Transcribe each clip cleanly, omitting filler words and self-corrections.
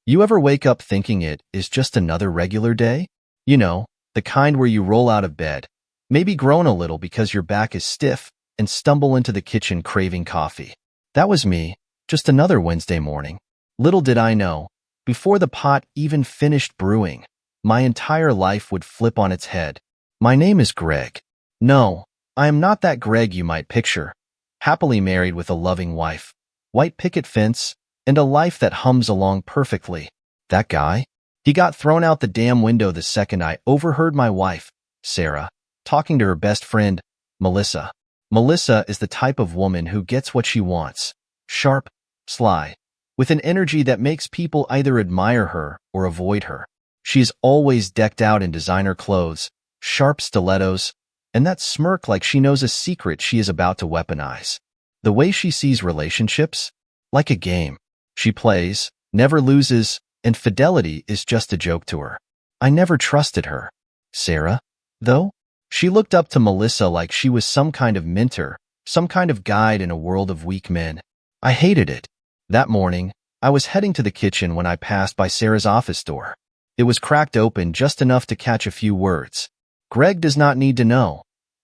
You ever wake up thinking it is just another regular day? You know, the kind where you roll out of bed, maybe groan a little because your back is stiff, and stumble into the kitchen craving coffee. That was me, just another Wednesday morning. Little did I know, before the pot even finished brewing, my entire life would flip on its head. My name is Greg. No, I am not that Greg you might picture. Happily married with a loving wife, white picket fence, and a life that hums along perfectly. That guy? He got thrown out the damn window the second I overheard my wife, Sarah, talking to her best friend, Melissa. Melissa is the type of woman who gets what she wants. Sharp, sly, with an energy that makes people either admire her or avoid her. She is always decked out in designer clothes, sharp stilettos, and that smirk like she knows a secret she is about to weaponize. The way she sees relationships? Like a game. She plays, never loses, and fidelity is just a joke to her. I never trusted her. Sarah, though? She looked up to Melissa like she was some kind of mentor, some kind of guide in a world of weak men. I hated it. That morning, I was heading to the kitchen when I passed by Sarah's office door. It was cracked open just enough to catch a few words. Greg does not need to know.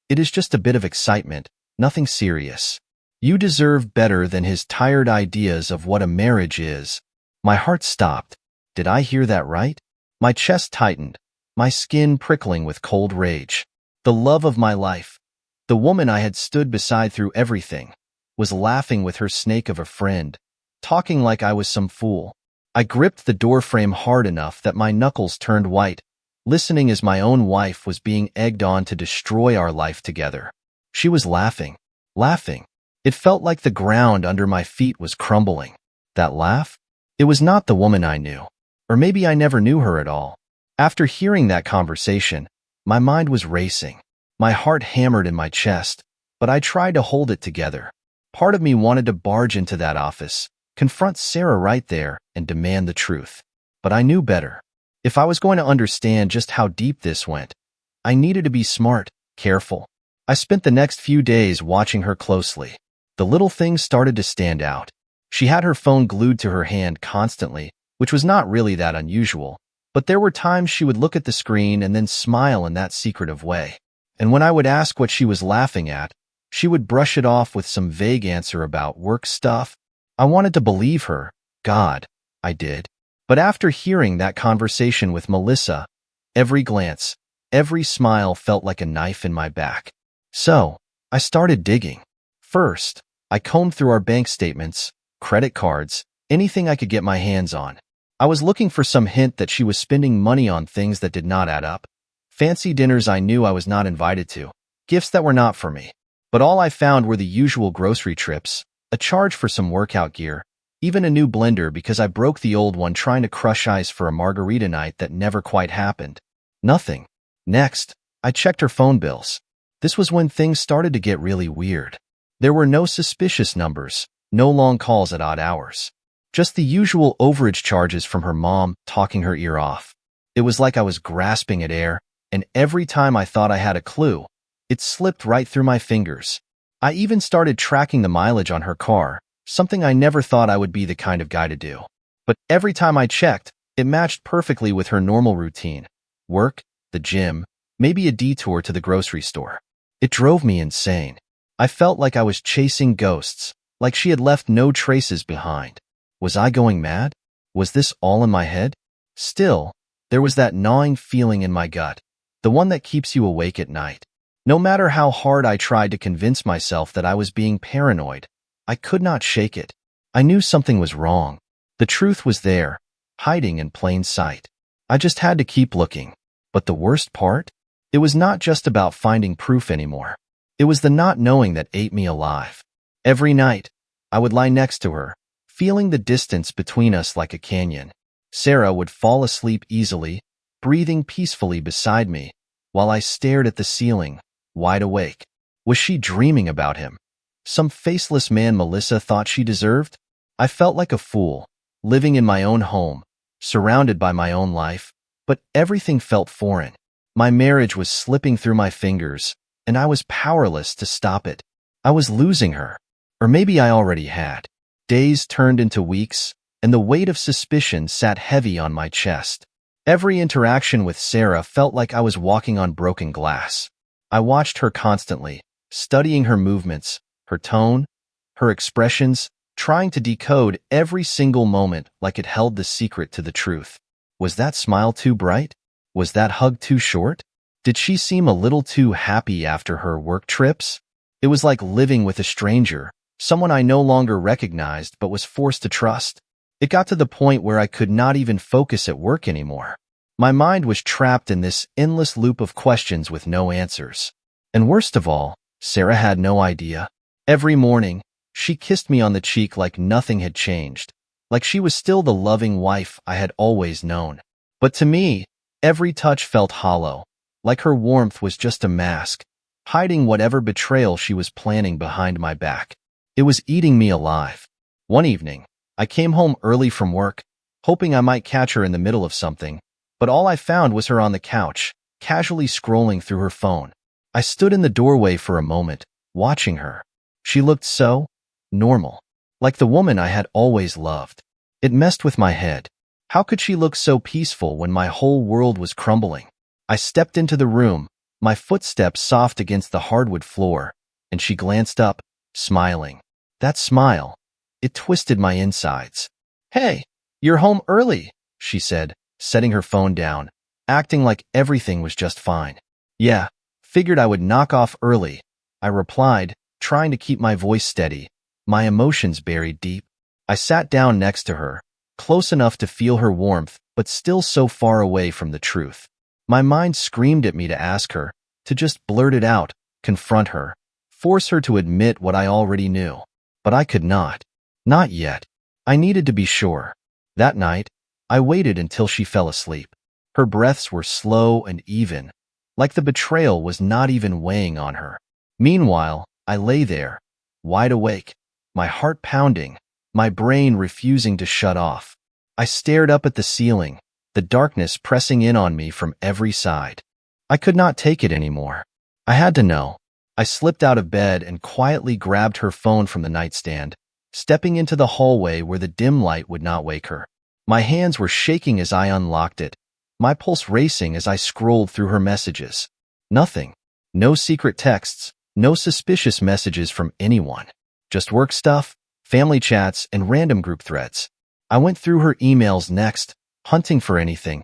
It is just a bit of excitement, nothing serious. You deserve better than his tired ideas of what a marriage is. My heart stopped. Did I hear that right? My chest tightened, my skin prickling with cold rage. The love of my life, the woman I had stood beside through everything, was laughing with her snake of a friend, talking like I was some fool. I gripped the doorframe hard enough that my knuckles turned white, listening as my own wife was being egged on to destroy our life together. She was laughing. It felt like the ground under my feet was crumbling. That laugh? It was not the woman I knew. Or maybe I never knew her at all. After hearing that conversation, my mind was racing. My heart hammered in my chest, but I tried to hold it together. Part of me wanted to barge into that office, confront Sarah right there, and demand the truth. But I knew better. If I was going to understand just how deep this went, I needed to be smart, careful. I spent the next few days watching her closely. The little things started to stand out. She had her phone glued to her hand constantly, which was not really that unusual, but there were times she would look at the screen and then smile in that secretive way. And when I would ask what she was laughing at, she would brush it off with some vague answer about work stuff. I wanted to believe her. God, I did. But after hearing that conversation with Melissa, every glance, every smile felt like a knife in my back. So, I started digging. First, I combed through our bank statements, credit cards, anything I could get my hands on. I was looking for some hint that she was spending money on things that did not add up. Fancy dinners I knew I was not invited to, gifts that were not for me. But all I found were the usual grocery trips, a charge for some workout gear, even a new blender because I broke the old one trying to crush ice for a margarita night that never quite happened. Nothing. Next, I checked her phone bills. This was when things started to get really weird. There were no suspicious numbers, no long calls at odd hours. Just the usual overage charges from her mom talking her ear off. It was like I was grasping at air, and every time I thought I had a clue, it slipped right through my fingers. I even started tracking the mileage on her car, something I never thought I would be the kind of guy to do. But every time I checked, it matched perfectly with her normal routine. Work, the gym, maybe a detour to the grocery store. It drove me insane. I felt like I was chasing ghosts, like she had left no traces behind. Was I going mad? Was this all in my head? Still, there was that gnawing feeling in my gut, the one that keeps you awake at night. No matter how hard I tried to convince myself that I was being paranoid, I could not shake it. I knew something was wrong. The truth was there, hiding in plain sight. I just had to keep looking. But the worst part? It was not just about finding proof anymore. It was the not knowing that ate me alive. Every night, I would lie next to her, feeling the distance between us like a canyon. Sarah would fall asleep easily, breathing peacefully beside me, while I stared at the ceiling, wide awake. Was she dreaming about him? Some faceless man Melissa thought she deserved? I felt like a fool, living in my own home, surrounded by my own life, but everything felt foreign. My marriage was slipping through my fingers, and I was powerless to stop it. I was losing her. Or maybe I already had. Days turned into weeks, and the weight of suspicion sat heavy on my chest. Every interaction with Sarah felt like I was walking on broken glass. I watched her constantly, studying her movements, her tone, her expressions, trying to decode every single moment like it held the secret to the truth. Was that smile too bright? Was that hug too short? Did she seem a little too happy after her work trips? It was like living with a stranger, someone I no longer recognized but was forced to trust. It got to the point where I could not even focus at work anymore. My mind was trapped in this endless loop of questions with no answers. And worst of all, Sarah had no idea. Every morning, she kissed me on the cheek like nothing had changed, like she was still the loving wife I had always known. But to me, every touch felt hollow, like her warmth was just a mask, hiding whatever betrayal she was planning behind my back. It was eating me alive. One evening, I came home early from work, hoping I might catch her in the middle of something, but all I found was her on the couch, casually scrolling through her phone. I stood in the doorway for a moment, watching her. She looked so normal, like the woman I had always loved. It messed with my head. How could she look so peaceful when my whole world was crumbling? I stepped into the room, my footsteps soft against the hardwood floor, and she glanced up, smiling. That smile, it twisted my insides. "Hey, you're home early," she said, setting her phone down, acting like everything was just fine. "Yeah, figured I would knock off early," I replied, trying to keep my voice steady, my emotions buried deep. I sat down next to her, close enough to feel her warmth, but still so far away from the truth. My mind screamed at me to ask her, to just blurt it out, confront her, force her to admit what I already knew. But I could not. Not yet. I needed to be sure. That night, I waited until she fell asleep. Her breaths were slow and even, like the betrayal was not even weighing on her. Meanwhile, I lay there, wide awake, my heart pounding, my brain refusing to shut off. I stared up at the ceiling, the darkness pressing in on me from every side. I could not take it anymore. I had to know. I slipped out of bed and quietly grabbed her phone from the nightstand, stepping into the hallway where the dim light would not wake her. My hands were shaking as I unlocked it, my pulse racing as I scrolled through her messages. Nothing. No secret texts, no suspicious messages from anyone. Just work stuff, family chats, and random group threads. I went through her emails next, hunting for anything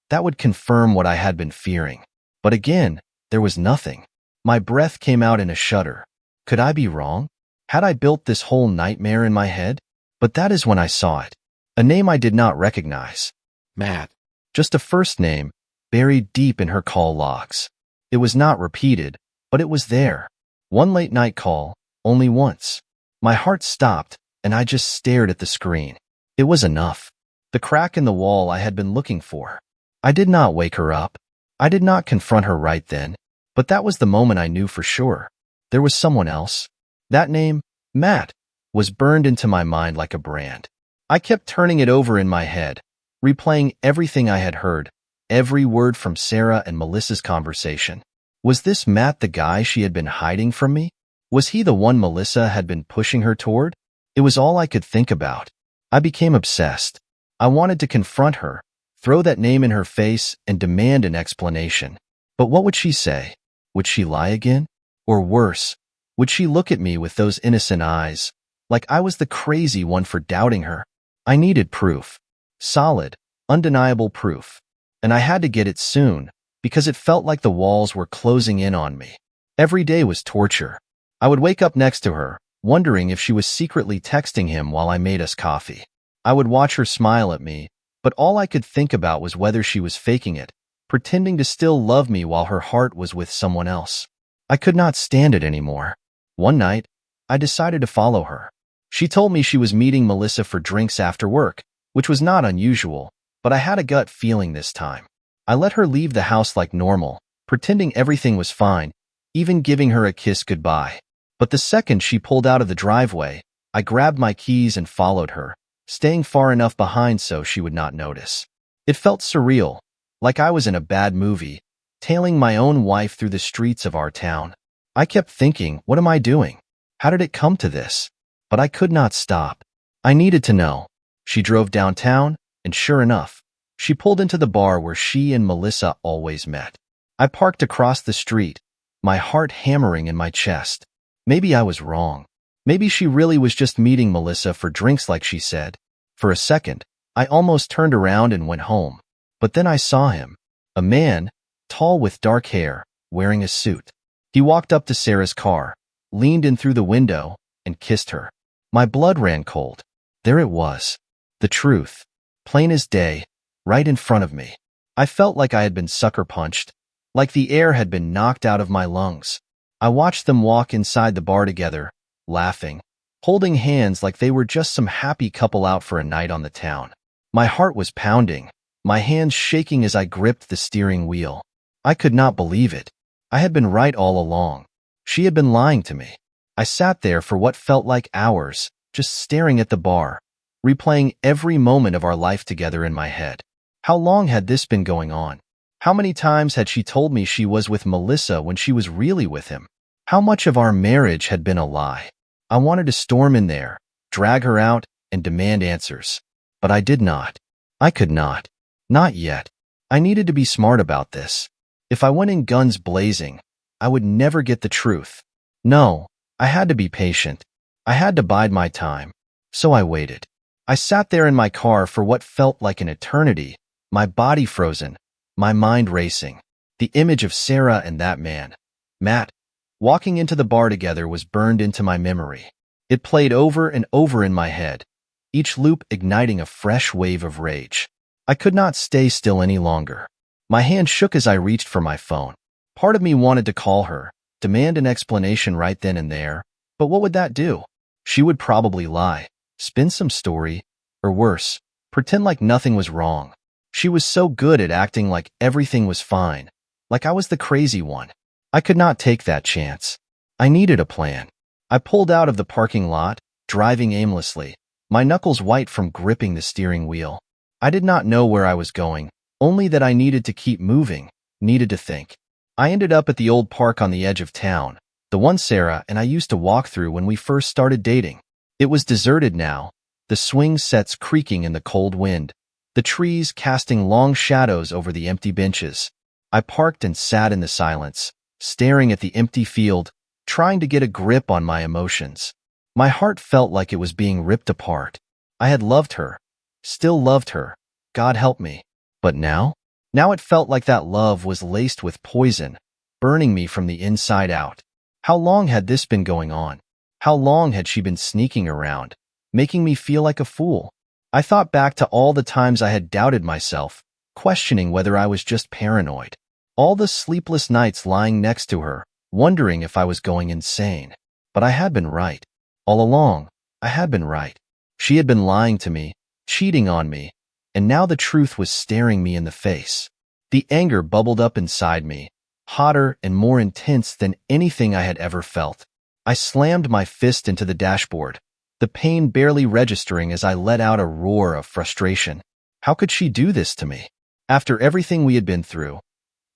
that would confirm what I had been fearing. But again, there was nothing. My breath came out in a shudder. Could I be wrong? Had I built this whole nightmare in my head? But that is when I saw it. A name I did not recognize. Matt. Just a first name, buried deep in her call logs. It was not repeated, but it was there. One late night call, only once. My heart stopped, and I just stared at the screen. It was enough. The crack in the wall I had been looking for. I did not wake her up. I did not confront her right then. But that was the moment I knew for sure. There was someone else. That name, Matt, was burned into my mind like a brand. I kept turning it over in my head, replaying everything I had heard, every word from Sarah and Melissa's conversation. Was this Matt the guy she had been hiding from me? Was he the one Melissa had been pushing her toward? It was all I could think about. I became obsessed. I wanted to confront her, throw that name in her face, and demand an explanation. But what would she say? Would she lie again? Or worse, would she look at me with those innocent eyes, like I was the crazy one for doubting her? I needed proof. Solid, undeniable proof. And I had to get it soon, because it felt like the walls were closing in on me. Every day was torture. I would wake up next to her, wondering if she was secretly texting him while I made us coffee. I would watch her smile at me, but all I could think about was whether she was faking it, pretending to still love me while her heart was with someone else. I could not stand it anymore. One night, I decided to follow her. She told me she was meeting Melissa for drinks after work, which was not unusual, but I had a gut feeling this time. I let her leave the house like normal, pretending everything was fine, even giving her a kiss goodbye. But the second she pulled out of the driveway, I grabbed my keys and followed her, staying far enough behind so she would not notice. It felt surreal, like I was in a bad movie, tailing my own wife through the streets of our town. I kept thinking, what am I doing? How did it come to this? But I could not stop. I needed to know. She drove downtown, and sure enough, she pulled into the bar where she and Melissa always met. I parked across the street, my heart hammering in my chest. Maybe I was wrong. Maybe she really was just meeting Melissa for drinks like she said. For a second, I almost turned around and went home. But then I saw him. A man, tall with dark hair, wearing a suit. He walked up to Sarah's car, leaned in through the window, and kissed her. My blood ran cold. There it was. The truth. Plain as day, right in front of me. I felt like I had been sucker punched, like the air had been knocked out of my lungs. I watched them walk inside the bar together, laughing, holding hands like they were just some happy couple out for a night on the town. My heart was pounding, my hands shaking as I gripped the steering wheel. I could not believe it. I had been right all along. She had been lying to me. I sat there for what felt like hours, just staring at the bar, replaying every moment of our life together in my head. How long had this been going on? How many times had she told me she was with Melissa when she was really with him? How much of our marriage had been a lie? I wanted to storm in there, drag her out, and demand answers. But I did not. I could not. Not yet. I needed to be smart about this. If I went in guns blazing, I would never get the truth. No, I had to be patient. I had to bide my time. So I waited. I sat there in my car for what felt like an eternity, my body frozen, my mind racing. The image of Sarah and that man, Matt, walking into the bar together was burned into my memory. It played over and over in my head, each loop igniting a fresh wave of rage. I could not stay still any longer. My hand shook as I reached for my phone. Part of me wanted to call her, demand an explanation right then and there, but what would that do? She would probably lie, spin some story, or worse, pretend like nothing was wrong. She was so good at acting like everything was fine, like I was the crazy one. I could not take that chance. I needed a plan. I pulled out of the parking lot, driving aimlessly, my knuckles white from gripping the steering wheel. I did not know where I was going, only that I needed to keep moving, needed to think. I ended up at the old park on the edge of town, the one Sarah and I used to walk through when we first started dating. It was deserted now, the swing sets creaking in the cold wind, the trees casting long shadows over the empty benches. I parked and sat in the silence, staring at the empty field, trying to get a grip on my emotions. My heart felt like it was being ripped apart. I had loved her, still loved her, God help me. But now? Now it felt like that love was laced with poison, burning me from the inside out. How long had this been going on? How long had she been sneaking around, making me feel like a fool? I thought back to all the times I had doubted myself, questioning whether I was just paranoid. All the sleepless nights lying next to her, wondering if I was going insane. But I had been right. All along, I had been right. She had been lying to me, cheating on me, and now the truth was staring me in the face. The anger bubbled up inside me, hotter and more intense than anything I had ever felt. I slammed my fist into the dashboard, the pain barely registering as I let out a roar of frustration. How could she do this to me? After everything we had been through,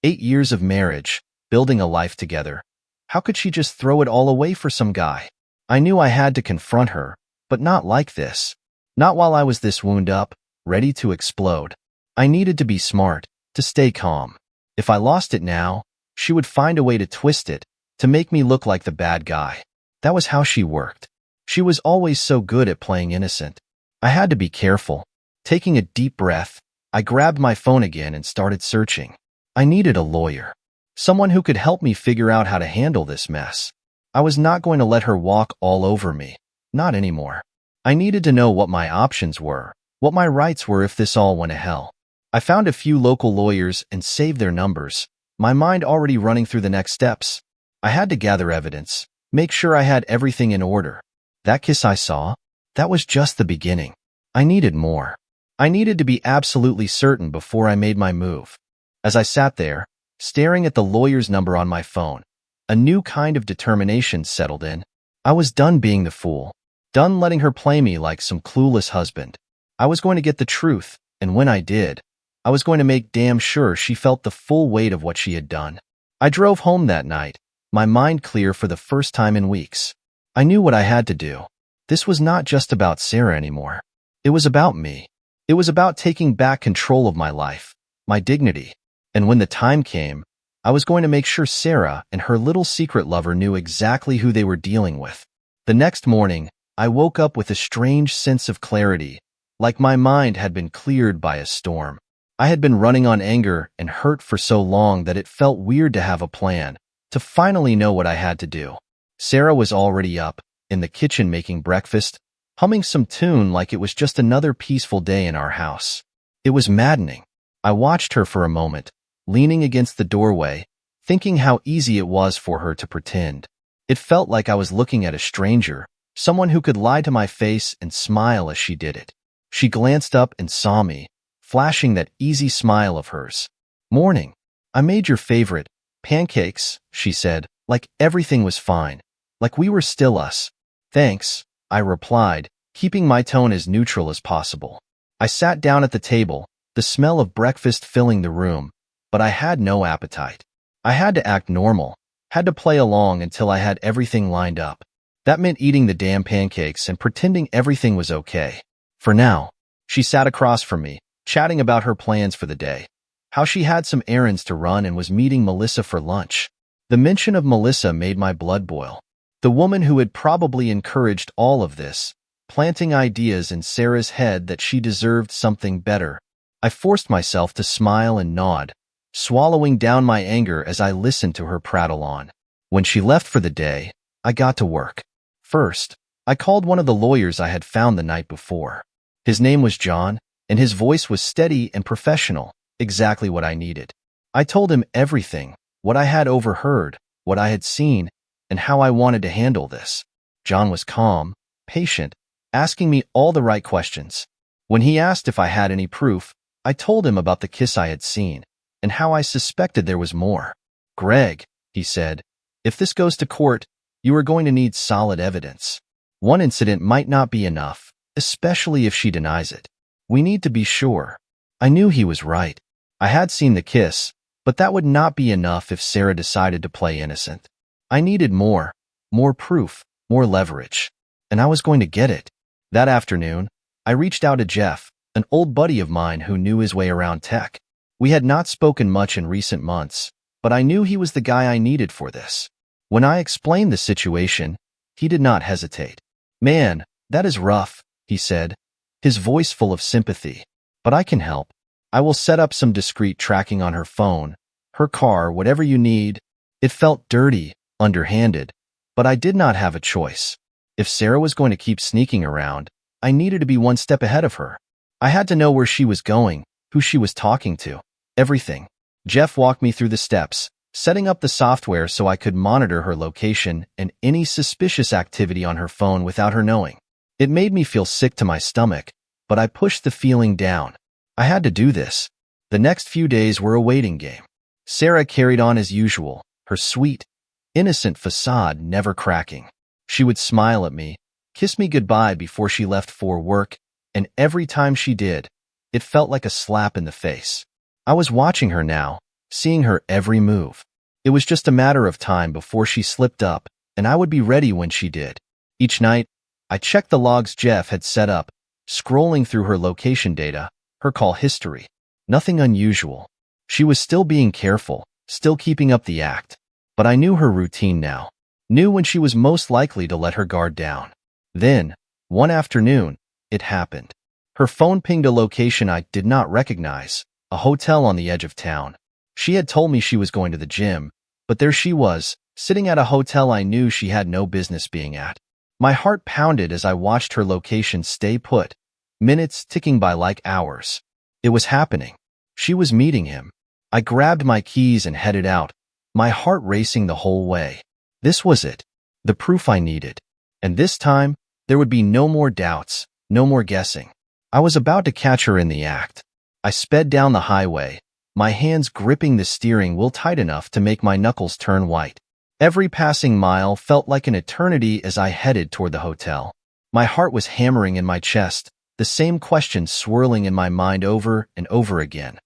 8 years of marriage, building a life together, how could she just throw it all away for some guy? I knew I had to confront her, but not like this. Not while I was this wound up, ready to explode. I needed to be smart, to stay calm. If I lost it now, she would find a way to twist it, to make me look like the bad guy. That was how she worked. She was always so good at playing innocent. I had to be careful. Taking a deep breath, I grabbed my phone again and started searching. I needed a lawyer. Someone who could help me figure out how to handle this mess. I was not going to let her walk all over me. Not anymore. I needed to know what my options were, what my rights were if this all went to hell. I found a few local lawyers and saved their numbers, my mind already running through the next steps. I had to gather evidence, make sure I had everything in order. That kiss I saw, that was just the beginning. I needed more. I needed to be absolutely certain before I made my move. As I sat there, staring at the lawyer's number on my phone, a new kind of determination settled in. I was done being the fool, done letting her play me like some clueless husband. I was going to get the truth, and when I did, I was going to make damn sure she felt the full weight of what she had done. I drove home that night, my mind clear for the first time in weeks. I knew what I had to do. This was not just about Sarah anymore. It was about me. It was about taking back control of my life, my dignity. And when the time came, I was going to make sure Sarah and her little secret lover knew exactly who they were dealing with. The next morning, I woke up with a strange sense of clarity, like my mind had been cleared by a storm. I had been running on anger and hurt for so long that it felt weird to have a plan, to finally know what I had to do. Sarah was already up, in the kitchen making breakfast, humming some tune like it was just another peaceful day in our house. It was maddening. I watched her for a moment, leaning against the doorway, thinking how easy it was for her to pretend. It felt like I was looking at a stranger, someone who could lie to my face and smile as she did it. She glanced up and saw me, flashing that easy smile of hers. "Morning. I made your favorite pancakes," she said, like everything was fine, like we were still us. "Thanks," I replied, keeping my tone as neutral as possible. I sat down at the table, the smell of breakfast filling the room, but I had no appetite. I had to act normal, had to play along until I had everything lined up. That meant eating the damn pancakes and pretending everything was okay. For now, she sat across from me, chatting about her plans for the day, how she had some errands to run and was meeting Melissa for lunch. The mention of Melissa made my blood boil. The woman who had probably encouraged all of this, planting ideas in Sarah's head that she deserved something better. I forced myself to smile and nod, swallowing down my anger as I listened to her prattle on. When she left for the day, I got to work. First, I called one of the lawyers I had found the night before. His name was John, and his voice was steady and professional, exactly what I needed. I told him everything, what I had overheard, what I had seen, and how I wanted to handle this. John was calm, patient, asking me all the right questions. When he asked if I had any proof, I told him about the kiss I had seen, and how I suspected there was more. "Greg," he said, "if this goes to court, you are going to need solid evidence. One incident might not be enough, especially if she denies it. We need to be sure." I knew he was right. I had seen the kiss, but that would not be enough if Sarah decided to play innocent. I needed more proof, more leverage, and I was going to get it. That afternoon, I reached out to Jeff, an old buddy of mine who knew his way around tech. We had not spoken much in recent months, but I knew he was the guy I needed for this. When I explained the situation, he did not hesitate. "Man, that is rough," he said, his voice full of sympathy. "But I can help. I will set up some discreet tracking on her phone, her car, whatever you need." It felt dirty, underhanded, but I did not have a choice. If Sarah was going to keep sneaking around, I needed to be one step ahead of her. I had to know where she was going, who she was talking to, everything. Jeff walked me through the steps, setting up the software so I could monitor her location and any suspicious activity on her phone without her knowing. It made me feel sick to my stomach, but I pushed the feeling down. I had to do this. The next few days were a waiting game. Sarah carried on as usual, her sweet, innocent facade never cracking. She would smile at me, kiss me goodbye before she left for work, and every time she did, it felt like a slap in the face. I was watching her now, seeing her every move. It was just a matter of time before she slipped up, and I would be ready when she did. Each night, I checked the logs Jeff had set up, scrolling through her location data, her call history. Nothing unusual. She was still being careful, still keeping up the act. But I knew her routine now, knew when she was most likely to let her guard down. Then, one afternoon, it happened. Her phone pinged a location I did not recognize, a hotel on the edge of town. She had told me she was going to the gym, but there she was, sitting at a hotel I knew she had no business being at. My heart pounded as I watched her location stay put, minutes ticking by like hours. It was happening. She was meeting him. I grabbed my keys and headed out, my heart racing the whole way. This was it, the proof I needed. And this time, there would be no more doubts, no more guessing. I was about to catch her in the act. I sped down the highway, my hands gripping the steering wheel tight enough to make my knuckles turn white. Every passing mile felt like an eternity as I headed toward the hotel. My heart was hammering in my chest, the same question swirling in my mind over and over again.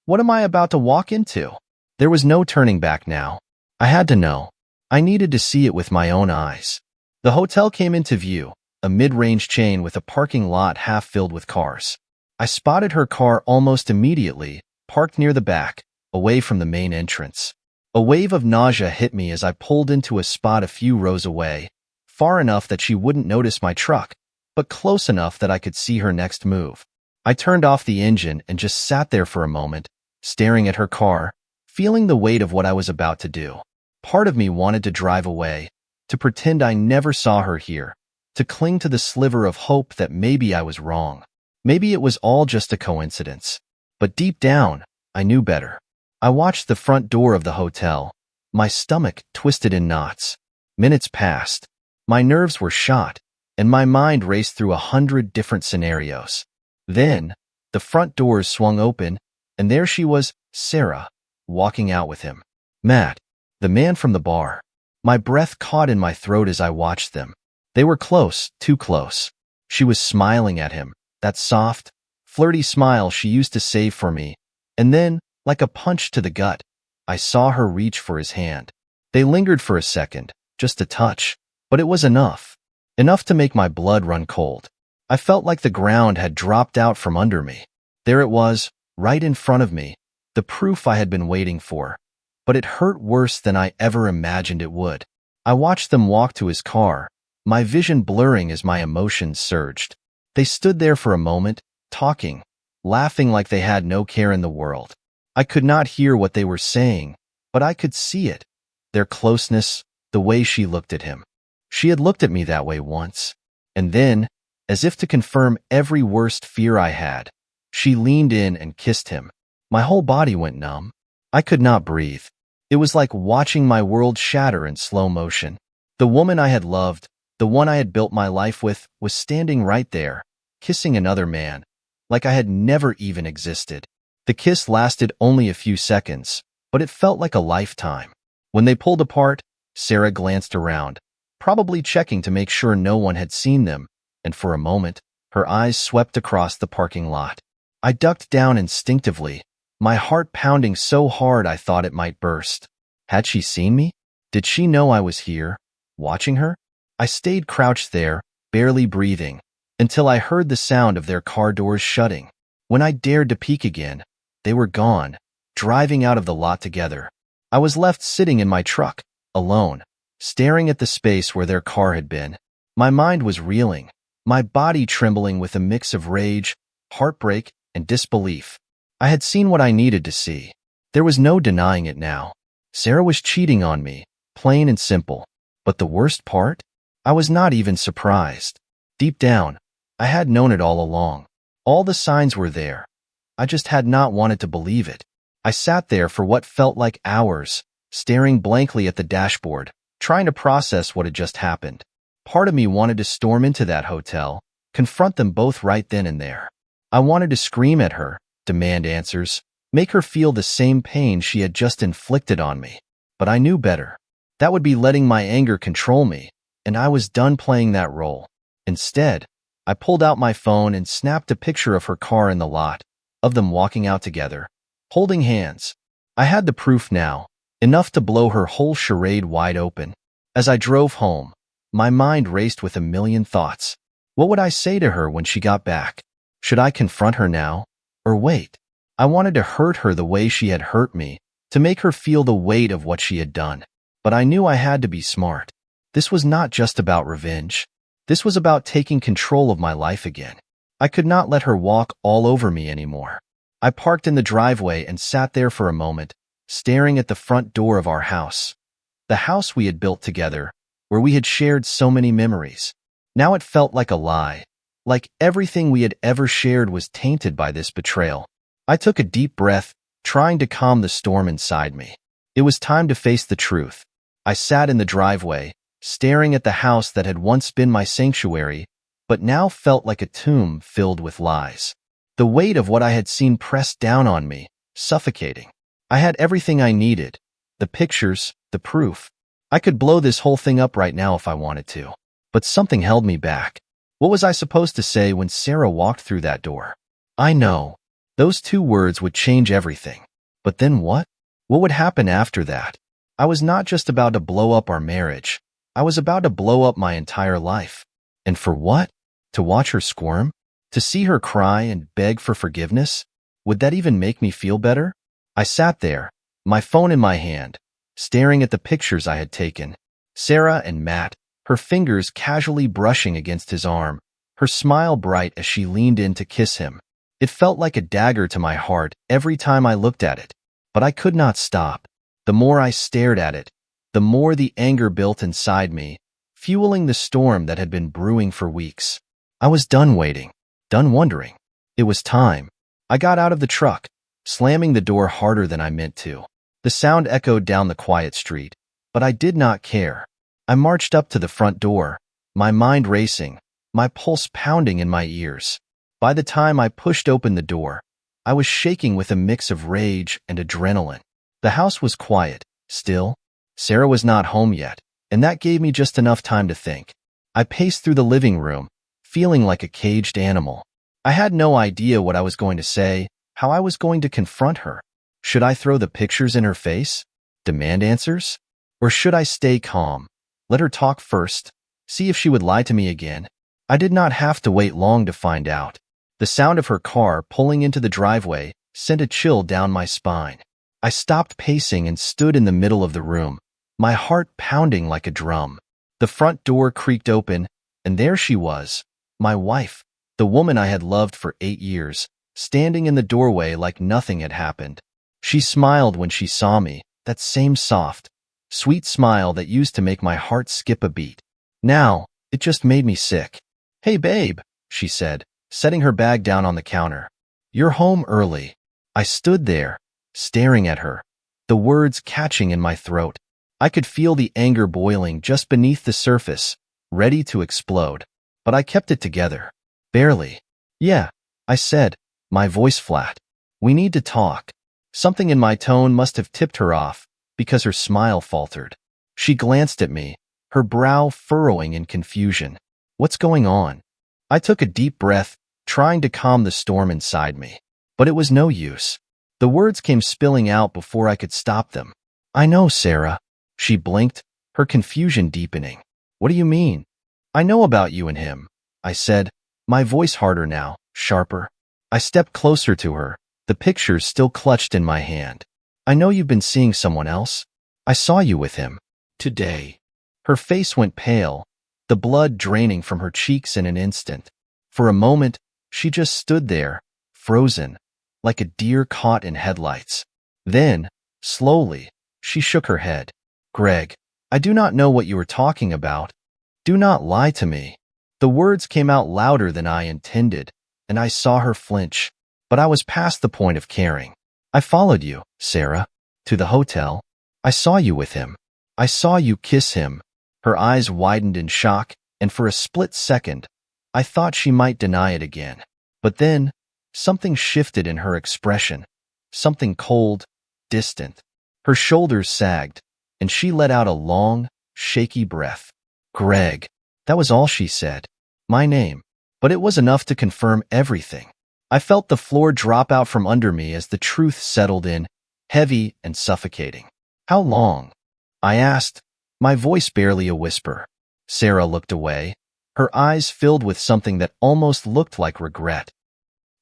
What am I about to walk into? There was no turning back now. I had to know. I needed to see it with my own eyes. The hotel came into view, a mid-range chain with a parking lot half filled with cars. I spotted her car almost immediately, parked near the back, away from the main entrance. A wave of nausea hit me as I pulled into a spot a few rows away, far enough that she wouldn't notice my truck, but close enough that I could see her next move. I turned off the engine and just sat there for a moment, staring at her car, feeling the weight of what I was about to do. Part of me wanted to drive away, to pretend I never saw her here, to cling to the sliver of hope that maybe I was wrong. Maybe it was all just a coincidence. But deep down, I knew better. I watched the front door of the hotel, my stomach twisted in knots. Minutes passed. My nerves were shot, and my mind raced through 100 different scenarios. Then, the front doors swung open, and there she was, Sarah, walking out with him. Matt, the man from the bar. My breath caught in my throat as I watched them. They were close, too close. She was smiling at him, that soft, flirty smile she used to save for me. And then, like a punch to the gut, I saw her reach for his hand. They lingered for a second, just a touch, but it was enough. Enough to make my blood run cold. I felt like the ground had dropped out from under me. There it was, right in front of me, the proof I had been waiting for. But it hurt worse than I ever imagined it would. I watched them walk to his car, my vision blurring as my emotions surged. They stood there for a moment, talking, laughing like they had no care in the world. I could not hear what they were saying, but I could see it. Their closeness, the way she looked at him. She had looked at me that way once. And then, as if to confirm every worst fear I had, she leaned in and kissed him. My whole body went numb. I could not breathe. It was like watching my world shatter in slow motion. The woman I had loved, the one I had built my life with, was standing right there, kissing another man, like I had never even existed. The kiss lasted only a few seconds, but it felt like a lifetime. When they pulled apart, Sarah glanced around, probably checking to make sure no one had seen them, and for a moment, her eyes swept across the parking lot. I ducked down instinctively, my heart pounding so hard I thought it might burst. Had she seen me? Did she know I was here, watching her? I stayed crouched there, barely breathing, until I heard the sound of their car doors shutting. When I dared to peek again, they were gone, driving out of the lot together. I was left sitting in my truck, alone, staring at the space where their car had been. My mind was reeling, my body trembling with a mix of rage, heartbreak, and disbelief. I had seen what I needed to see. There was no denying it now. Sarah was cheating on me, plain and simple. But the worst part? I was not even surprised. Deep down, I had known it all along. All the signs were there. I just had not wanted to believe it. I sat there for what felt like hours, staring blankly at the dashboard, trying to process what had just happened. Part of me wanted to storm into that hotel, confront them both right then and there. I wanted to scream at her, demand answers, make her feel the same pain she had just inflicted on me. But I knew better. That would be letting my anger control me, and I was done playing that role. Instead, I pulled out my phone and snapped a picture of her car in the lot, of them walking out together, holding hands. I had the proof now, enough to blow her whole charade wide open. As I drove home, my mind raced with a million thoughts. What would I say to her when she got back? Should I confront her now, or wait? I wanted to hurt her the way she had hurt me, to make her feel the weight of what she had done. But I knew I had to be smart. This was not just about revenge. This was about taking control of my life again. I could not let her walk all over me anymore. I parked in the driveway and sat there for a moment, staring at the front door of our house. The house we had built together, where we had shared so many memories. Now it felt like a lie, like everything we had ever shared was tainted by this betrayal. I took a deep breath, trying to calm the storm inside me. It was time to face the truth. I sat in the driveway, staring at the house that had once been my sanctuary, but now felt like a tomb filled with lies. The weight of what I had seen pressed down on me, suffocating. I had everything I needed, the pictures, the proof. I could blow this whole thing up right now if I wanted to. But something held me back. What was I supposed to say when Sarah walked through that door? I know. Those two words would change everything. But then what? What would happen after that? I was not just about to blow up our marriage. I was about to blow up my entire life. And for what? To watch her squirm? To see her cry and beg for forgiveness? Would that even make me feel better? I sat there, my phone in my hand, staring at the pictures I had taken. Sarah and Matt, her fingers casually brushing against his arm, her smile bright as she leaned in to kiss him. It felt like a dagger to my heart every time I looked at it, but I could not stop. The more I stared at it, the more the anger built inside me, fueling the storm that had been brewing for weeks. I was done waiting, done wondering. It was time. I got out of the truck, slamming the door harder than I meant to. The sound echoed down the quiet street, but I did not care. I marched up to the front door, my mind racing, my pulse pounding in my ears. By the time I pushed open the door, I was shaking with a mix of rage and adrenaline. The house was quiet, still. Sarah was not home yet, and that gave me just enough time to think. I paced through the living room, feeling like a caged animal. I had no idea what I was going to say, how I was going to confront her. Should I throw the pictures in her face? Demand answers? Or should I stay calm? Let her talk first, see if she would lie to me again. I did not have to wait long to find out. The sound of her car pulling into the driveway sent a chill down my spine. I stopped pacing and stood in the middle of the room, my heart pounding like a drum. The front door creaked open, and there she was, my wife, the woman I had loved for 8 years, standing in the doorway like nothing had happened. She smiled when she saw me, that same soft, sweet smile that used to make my heart skip a beat. Now, it just made me sick. "Hey, babe," she said, setting her bag down on the counter. "You're home early." I stood there, staring at her, the words catching in my throat. I could feel the anger boiling just beneath the surface, ready to explode. But I kept it together. Barely. "Yeah," I said, my voice flat. "We need to talk." Something in my tone must have tipped her off, because her smile faltered. She glanced at me, her brow furrowing in confusion. "What's going on?" I took a deep breath, trying to calm the storm inside me. But it was no use. The words came spilling out before I could stop them. "I know, Sarah." She blinked, her confusion deepening. "What do you mean?" "I know about you and him," I said, my voice harder now, sharper. I stepped closer to her, the pictures still clutched in my hand. "I know you've been seeing someone else. I saw you with him. Today." Her face went pale, the blood draining from her cheeks in an instant. For a moment, she just stood there, frozen, like a deer caught in headlights. Then, slowly, she shook her head. "Greg, I do not know what you are talking about. Do not lie to me." The words came out louder than I intended, and I saw her flinch, but I was past the point of caring. "I followed you, Sarah, to the hotel. I saw you with him. I saw you kiss him." Her eyes widened in shock, and for a split second, I thought she might deny it again. But then, something shifted in her expression, something cold, distant. Her shoulders sagged, and she let out a long, shaky breath. "Greg." That was all she said. My name. But it was enough to confirm everything. I felt the floor drop out from under me as the truth settled in, heavy and suffocating. "How long?" I asked, my voice barely a whisper. Sarah looked away, her eyes filled with something that almost looked like regret.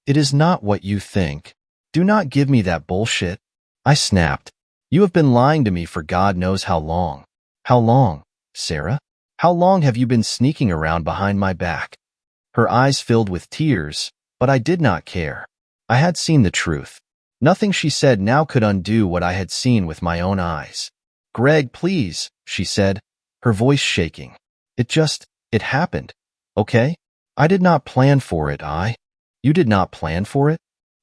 "It is not what you think. Do not give me that bullshit." I snapped. "You have been lying to me for God knows how long." "How long, Sarah? How long have you been sneaking around behind my back?" Her eyes filled with tears, but I did not care. I had seen the truth. Nothing she said now could undo what I had seen with my own eyes. "Greg, please," she said, her voice shaking. It happened, okay? I did not plan for it, You did not plan for it?"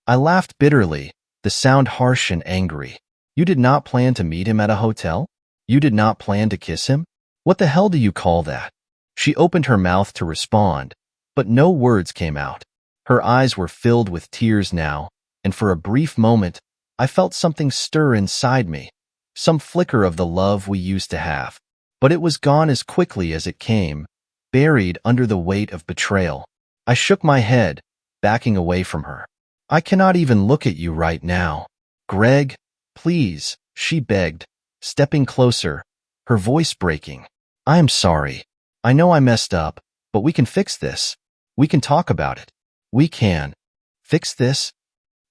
I laughed bitterly, the sound harsh and angry. "You did not plan to meet him at a hotel? You did not plan to kiss him? What the hell do you call that?" She opened her mouth to respond, but no words came out. Her eyes were filled with tears now, and for a brief moment, I felt something stir inside me, some flicker of the love we used to have. But it was gone as quickly as it came, buried under the weight of betrayal. I shook my head, backing away from her. "I cannot even look at you right now. Greg, please," she begged, stepping closer, her voice breaking. "I am sorry. I know I messed up, But we can fix this. We can talk about it. We can. Fix this?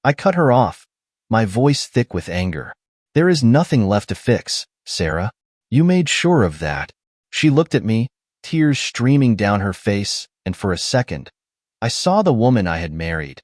I cut her off, my voice thick with anger. There is nothing left to fix, Sarah. You made sure of that. She looked at me, tears streaming down her face, and for a second, I saw the woman I had married,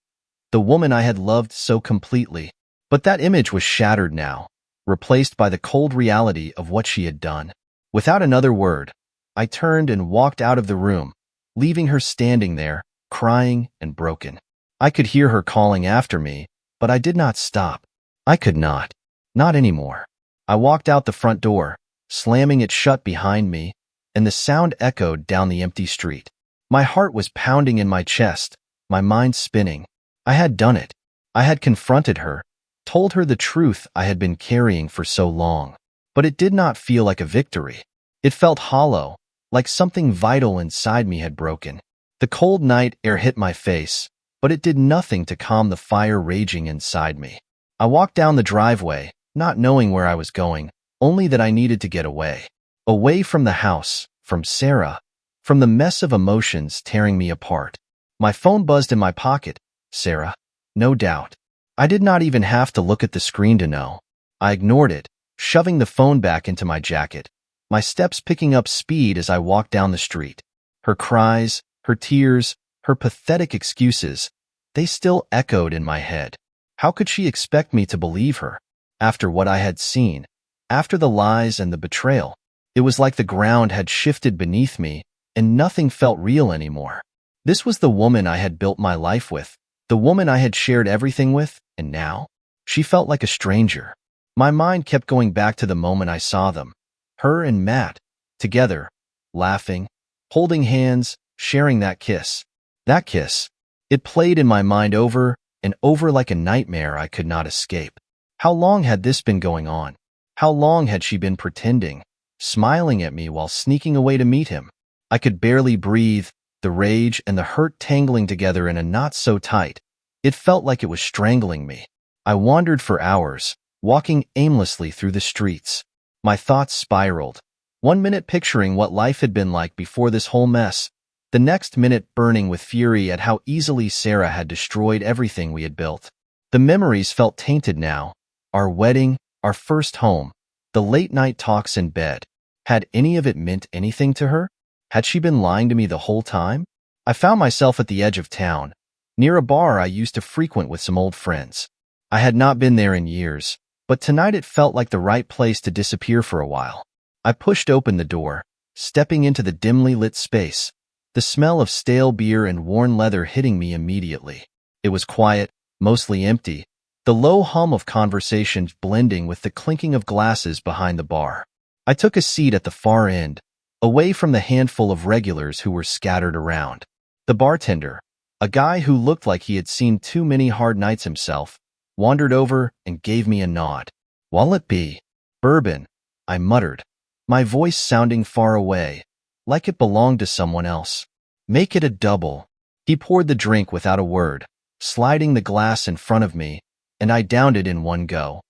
the woman I had loved so completely. But that image was shattered now, replaced by the cold reality of what she had done. Without another word, I turned and walked out of the room, leaving her standing there, crying and broken. I could hear her calling after me, but I did not stop. I could not. Not anymore. I walked out the front door, slamming it shut behind me, and the sound echoed down the empty street. My heart was pounding in my chest, my mind spinning. I had done it. I had confronted her, told her the truth I had been carrying for so long. But it did not feel like a victory. It felt hollow, like something vital inside me had broken. The cold night air hit my face, but it did nothing to calm the fire raging inside me. I walked down the driveway, not knowing where I was going, only that I needed to get away. Away from the house, from Sarah, from the mess of emotions tearing me apart. My phone buzzed in my pocket. Sarah. No doubt. I did not even have to look at the screen to know. I ignored it, shoving the phone back into my jacket, my steps picking up speed as I walked down the street. Her cries, her tears, her pathetic excuses, they still echoed in my head. How could she expect me to believe her? After what I had seen, after the lies and the betrayal, it was like the ground had shifted beneath me and nothing felt real anymore. This was the woman I had built my life with, the woman I had shared everything with, and now? She felt like a stranger. My mind kept going back to the moment I saw them, her and Matt, together, laughing, holding hands, sharing that kiss. That kiss. It played in my mind over and over like a nightmare I could not escape. How long had this been going on? How long had she been pretending, smiling at me while sneaking away to meet him? I could barely breathe, the rage and the hurt tangling together in a knot so tight, it felt like it was strangling me. I wandered for hours, walking aimlessly through the streets. My thoughts spiraled, 1 minute picturing what life had been like before this whole mess, the next minute burning with fury at how easily Sarah had destroyed everything we had built. The memories felt tainted now. Our wedding, our first home, the late-night talks in bed. Had any of it meant anything to her? Had she been lying to me the whole time? I found myself at the edge of town, near a bar I used to frequent with some old friends. I had not been there in years, but tonight it felt like the right place to disappear for a while. I pushed open the door, stepping into the dimly lit space, the smell of stale beer and worn leather hitting me immediately. It was quiet, mostly empty, the low hum of conversations blending with the clinking of glasses behind the bar. I took a seat at the far end, away from the handful of regulars who were scattered around. The bartender, a guy who looked like he had seen too many hard nights himself, wandered over and gave me a nod. "What'll it be?" "Bourbon," I muttered, my voice sounding far away, like it belonged to someone else. "Make it a double." He poured the drink without a word, sliding the glass in front of me, and I downed it in one go,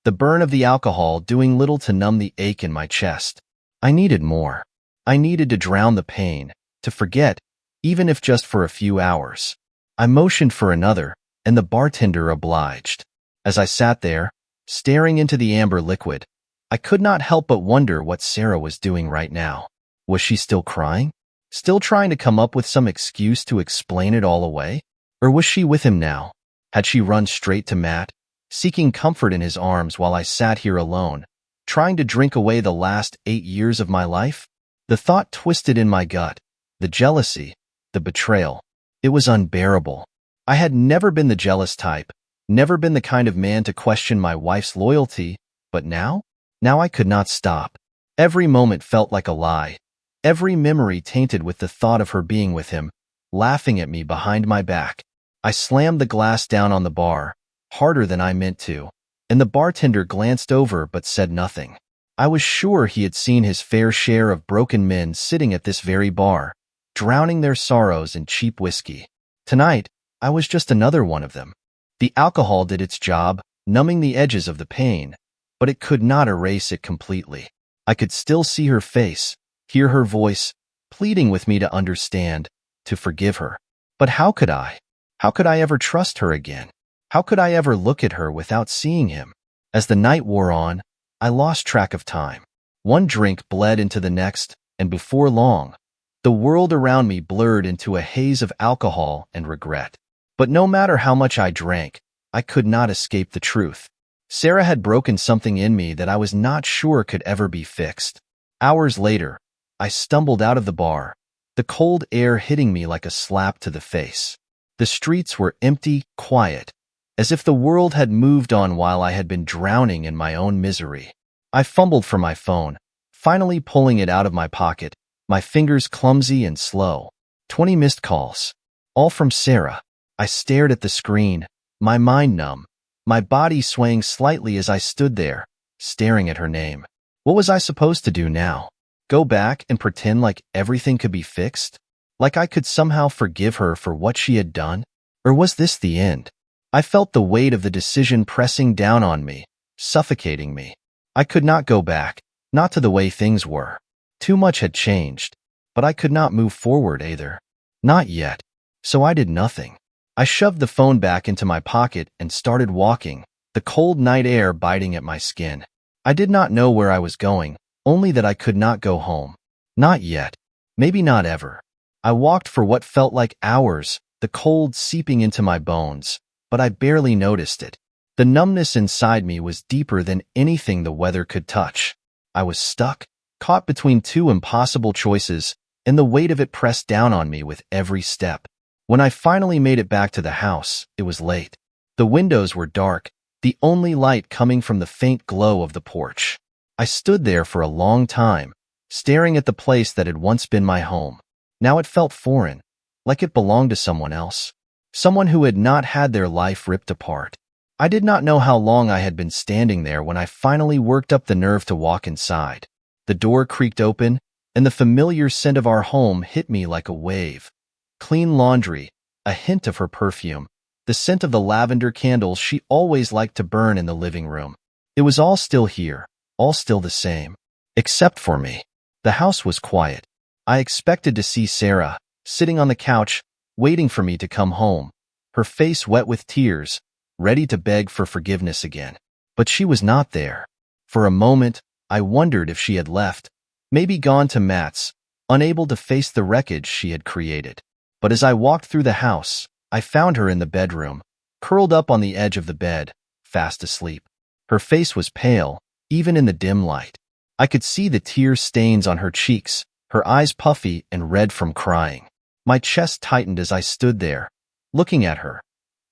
the burn of the alcohol doing little to numb the ache in my chest. I needed more. I needed to drown the pain, to forget, even if just for a few hours. I motioned for another, and the bartender obliged. As I sat there, staring into the amber liquid, I could not help but wonder what Sarah was doing right now. Was she still crying? Still trying to come up with some excuse to explain it all away? Or was she with him now? Had she run straight to Matt, seeking comfort in his arms while I sat here alone, trying to drink away the last 8 years of my life? The thought twisted in my gut. The jealousy, the betrayal. It was unbearable. I had never been the jealous type, never been the kind of man to question my wife's loyalty, but now? Now I could not stop. Every moment felt like a lie. Every memory tainted with the thought of her being with him, laughing at me behind my back. I slammed the glass down on the bar, harder than I meant to, and the bartender glanced over but said nothing. I was sure he had seen his fair share of broken men sitting at this very bar, drowning their sorrows in cheap whiskey. Tonight, I was just another one of them. The alcohol did its job, numbing the edges of the pain, but it could not erase it completely. I could still see her face, hear her voice, pleading with me to understand, to forgive her. But how could I? How could I ever trust her again? How could I ever look at her without seeing him? As the night wore on, I lost track of time. One drink bled into the next, and before long, the world around me blurred into a haze of alcohol and regret. But no matter how much I drank, I could not escape the truth. Sarah had broken something in me that I was not sure could ever be fixed. Hours later, I stumbled out of the bar, the cold air hitting me like a slap to the face. The streets were empty, quiet, as if the world had moved on while I had been drowning in my own misery. I fumbled for my phone, finally pulling it out of my pocket, my fingers clumsy and slow. 20 missed calls, all from Sarah. I stared at the screen, my mind numb, my body swaying slightly as I stood there, staring at her name. What was I supposed to do now? Go back and pretend like everything could be fixed? Like I could somehow forgive her for what she had done? Or was this the end? I felt the weight of the decision pressing down on me, suffocating me. I could not go back, not to the way things were. Too much had changed, but I could not move forward either. Not yet. So I did nothing. I shoved the phone back into my pocket and started walking, the cold night air biting at my skin. I did not know where I was going, only that I could not go home. Not yet. Maybe not ever. I walked for what felt like hours, the cold seeping into my bones, but I barely noticed it. The numbness inside me was deeper than anything the weather could touch. I was stuck, caught between two impossible choices, and the weight of it pressed down on me with every step. When I finally made it back to the house, it was late. The windows were dark, the only light coming from the faint glow of the porch. I stood there for a long time, staring at the place that had once been my home. Now it felt foreign, like it belonged to someone else, someone who had not had their life ripped apart. I did not know how long I had been standing there when I finally worked up the nerve to walk inside. The door creaked open, and the familiar scent of our home hit me like a wave. Clean laundry, a hint of her perfume, the scent of the lavender candles she always liked to burn in the living room. It was all still here, all still the same. Except for me. The house was quiet. I expected to see Sarah, sitting on the couch, waiting for me to come home, her face wet with tears, ready to beg for forgiveness again. But she was not there. For a moment, I wondered if she had left, maybe gone to Matt's, unable to face the wreckage she had created. But as I walked through the house, I found her in the bedroom, curled up on the edge of the bed, fast asleep. Her face was pale, even in the dim light. I could see the tear stains on her cheeks, her eyes puffy and red from crying. My chest tightened as I stood there, looking at her.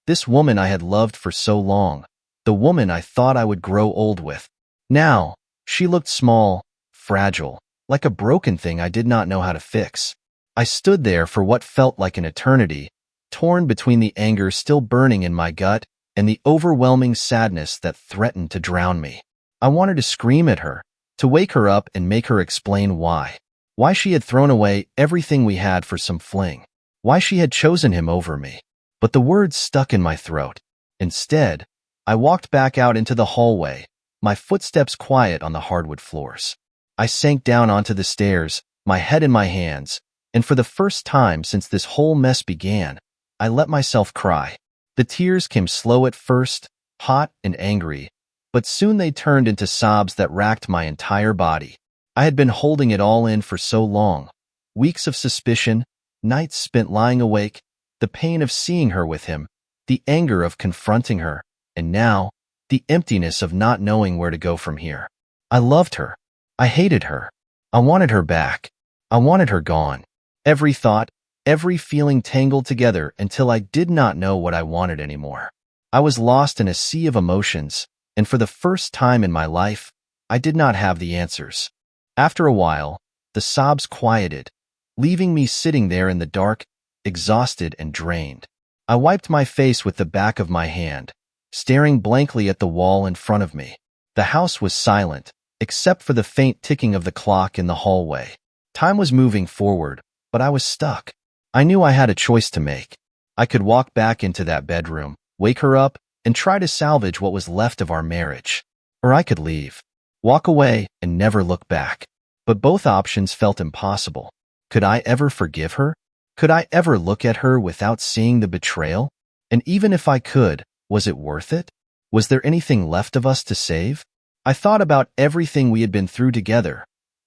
This woman I had loved for so long, the woman I thought I would grow old with. Now, she looked small, fragile, like a broken thing I did not know how to fix. I stood there for what felt like an eternity, torn between the anger still burning in my gut and the overwhelming sadness that threatened to drown me. I wanted to scream at her, to wake her up and make her explain why. Why she had thrown away everything we had for some fling. Why she had chosen him over me. But the words stuck in my throat. Instead, I walked back out into the hallway, my footsteps quiet on the hardwood floors. I sank down onto the stairs, my head in my hands, and for the first time since this whole mess began, I let myself cry. The tears came slow at first, hot and angry, but soon they turned into sobs that racked my entire body. I had been holding it all in for so long. Weeks of suspicion, nights spent lying awake, the pain of seeing her with him, the anger of confronting her, and now, the emptiness of not knowing where to go from here. I loved her. I hated her. I wanted her back. I wanted her gone. Every thought, every feeling tangled together until I did not know what I wanted anymore. I was lost in a sea of emotions, and for the first time in my life, I did not have the answers. After a while, the sobs quieted, leaving me sitting there in the dark, exhausted and drained. I wiped my face with the back of my hand, staring blankly at the wall in front of me. The house was silent, except for the faint ticking of the clock in the hallway. Time was moving forward, but I was stuck. I knew I had a choice to make. I could walk back into that bedroom, wake her up, and try to salvage what was left of our marriage. Or I could leave, walk away, and never look back. But both options felt impossible. Could I ever forgive her? Could I ever look at her without seeing the betrayal? And even if I could, was it worth it? Was there anything left of us to save? I thought about everything we had been through together.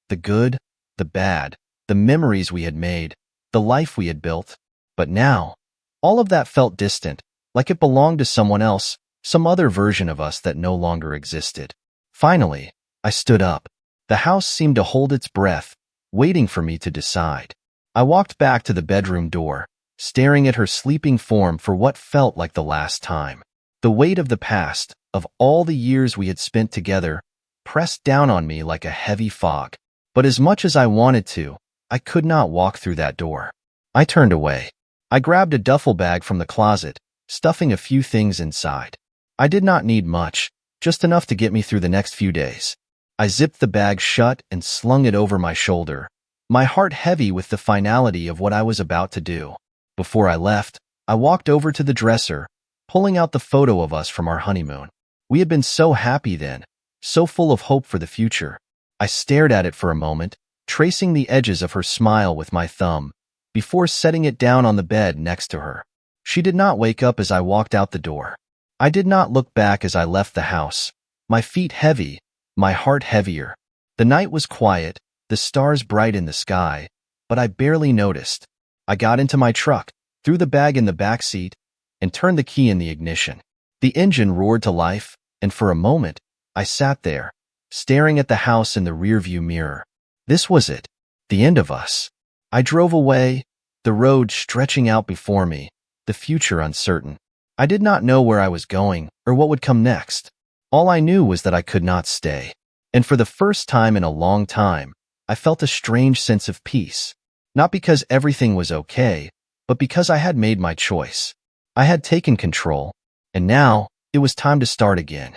The good, the bad, the memories we had made, the life we had built. But now, all of that felt distant, like it belonged to someone else, some other version of us that no longer existed. Finally, I stood up. The house seemed to hold its breath, waiting for me to decide. I walked back to the bedroom door, staring at her sleeping form for what felt like the last time. The weight of the past, of all the years we had spent together, pressed down on me like a heavy fog. But as much as I wanted to, I could not walk through that door. I turned away. I grabbed a duffel bag from the closet, stuffing a few things inside. I did not need much, just enough to get me through the next few days. I zipped the bag shut and slung it over my shoulder, my heart heavy with the finality of what I was about to do. Before I left, I walked over to the dresser, pulling out the photo of us from our honeymoon. We had been so happy then, so full of hope for the future. I stared at it for a moment, tracing the edges of her smile with my thumb, before setting it down on the bed next to her. She did not wake up as I walked out the door. I did not look back as I left the house, my feet heavy, my heart heavier. The night was quiet, the stars bright in the sky, but I barely noticed. I got into my truck, threw the bag in the back seat, and turned the key in the ignition. The engine roared to life, and for a moment, I sat there, staring at the house in the rearview mirror. This was it, the end of us. I drove away, the road stretching out before me, the future uncertain. I did not know where I was going or what would come next. All I knew was that I could not stay. And for the first time in a long time, I felt a strange sense of peace. Not because everything was okay, but because I had made my choice. I had taken control, and now it was time to start again.